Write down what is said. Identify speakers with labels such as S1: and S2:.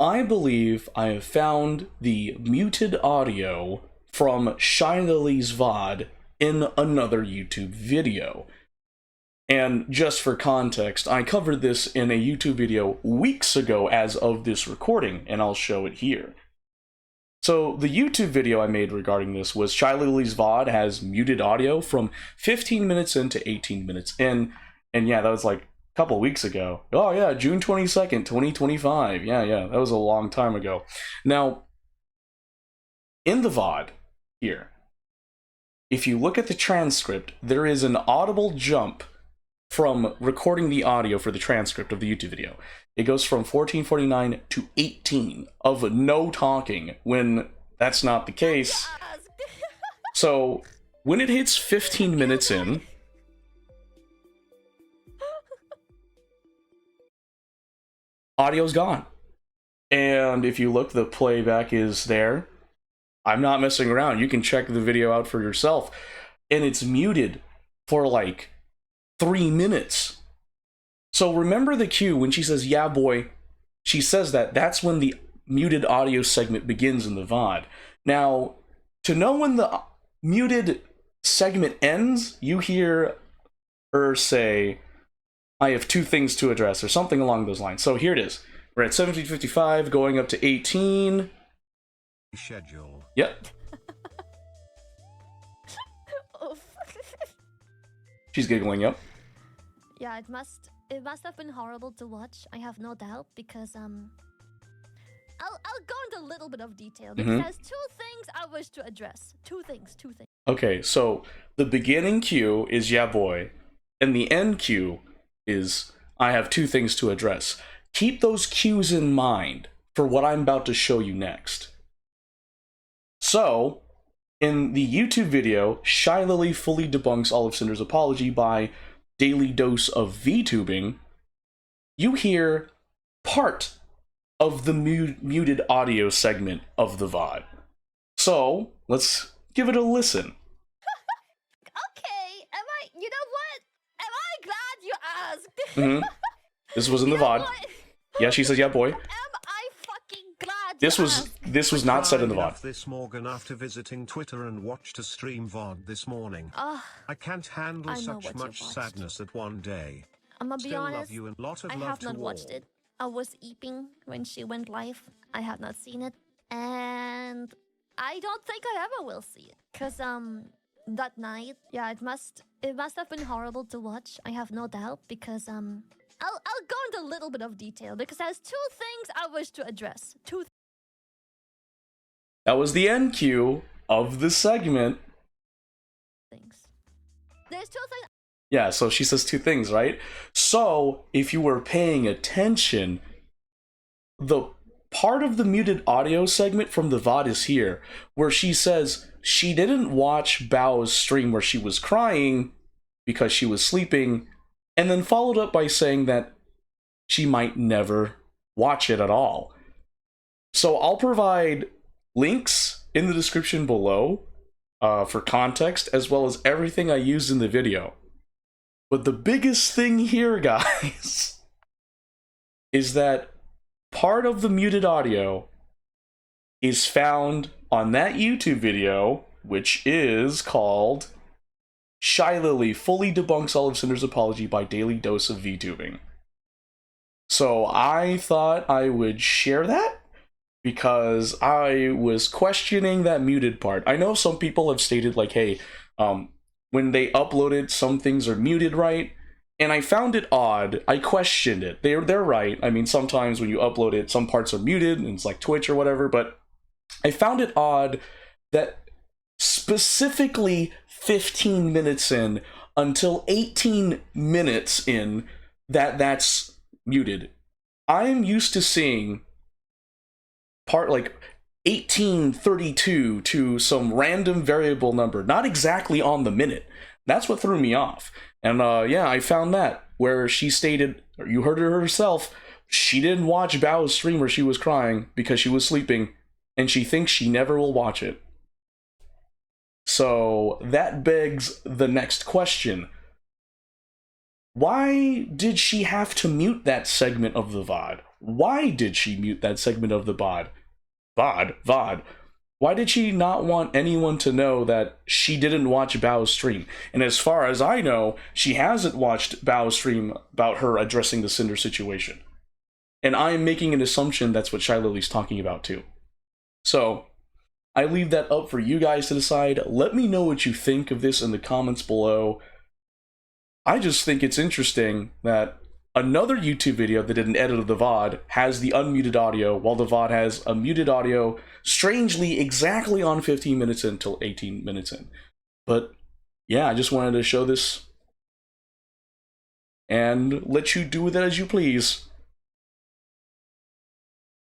S1: I believe I have found the muted audio from Shylily's VOD in another YouTube video. And just for context, I covered this in a YouTube video weeks ago as of this recording, and I'll show it here. So the YouTube video I made regarding this was Shylily's VOD has muted audio from 15 minutes in to 18 minutes in, and yeah, that was like a couple weeks ago. Oh yeah, June 22nd, 2025. Yeah, that was a long time ago. Now, in the VOD here, if you look at the transcript, there is an audible jump from recording the audio for the transcript of the YouTube video. It goes from 14:49 to 18 of no talking, when that's not the case. So when it hits 15 minutes in, audio's gone. And if you look, the playback is there. I'm not messing around. You can check the video out for yourself. And it's muted for like 3 minutes. So remember the cue when she says, "Yeah, boy," she says that's when the muted audio segment begins in the VOD. Now, to know when the muted segment ends, you hear her say, "I have two things to address," or something along those lines. So here it is. We're at 17:55, going up to 18.
S2: Schedule.
S1: Yep. She's giggling, yep.
S3: Yeah, it must have been horrible to watch. I have no doubt, because I'll go into a little bit of detail, because there's two things I wish to address. Two things.
S1: Okay, so the beginning cue is "Yeah, boy," and the end cue is "I have two things to address." Keep those cues in mind for what I'm about to show you next. So, in the YouTube video, Shylily fully debunks all of Cinder's apology by Daily Dose of VTubing, you hear part of the muted audio segment of the VOD. So, let's give it a listen.
S3: Okay, you know what? Am I glad you asked?
S1: This was in the VOD. Yeah, she says, "Yeah, boy."
S3: Am I fucking glad
S1: This was not said in the VOD.
S2: This Morgan after visiting Twitter and watched a stream VOD this morning. I can't handle such much sadness at one day.
S3: I'm gonna be
S2: Still
S3: honest,
S2: love you and lot of
S3: I
S2: love
S3: have
S2: to
S3: not
S2: all.
S3: watched it. I was eating when she went live. I have not seen it, and I don't think I ever will see it. Cause that night, yeah, it must have been horrible to watch. I have no doubt, because I'll go into a little bit of detail, because there's two things I wish to address.
S1: That was the end cue of the segment.
S3: Things. There's two things.
S1: Yeah, so she says two things, right? So, if you were paying attention, the part of the muted audio segment from the VOD is here, where she says she didn't watch Bao's stream where she was crying because she was sleeping, and then followed up by saying that she might never watch it at all. So I'll provide links in the description below for context, as well as everything I used in the video. But the biggest thing here, guys, is that part of the muted audio is found on that YouTube video, which is called Shylily fully debunks all of Cinder's apology by Daily Dose of VTubing. So I thought I would share that, because I was questioning that muted part. I know some people have stated, like, hey, when they upload it, some things are muted, right? And I found it odd. I questioned it. They're right. I mean, sometimes when you upload it, some parts are muted, and it's like Twitch or whatever, but I found it odd that specifically 15 minutes in until 18 minutes in, that's muted. I'm used to seeing part like 1832 to some random variable number, not exactly on the minute. That's what threw me off. And yeah, I found that where she stated, or you heard her herself, she didn't watch Bao's stream where she was crying because she was sleeping, and she thinks she never will watch it. So that begs the next question. Why did she have to mute that segment of the VOD? Why did she mute that segment of the VOD? Why did she not want anyone to know that she didn't watch Bao's stream? And as far as I know, she hasn't watched Bao's stream about her addressing the Sinder situation. And I'm making an assumption that's what Shylily's talking about too. So, I leave that up for you guys to decide. Let me know what you think of this in the comments below. I just think it's interesting that another YouTube video that did an edit of the VOD has the unmuted audio, while the VOD has a muted audio, strangely exactly on 15 minutes in till 18 minutes in. But yeah, I just wanted to show this and let you do with it as you please.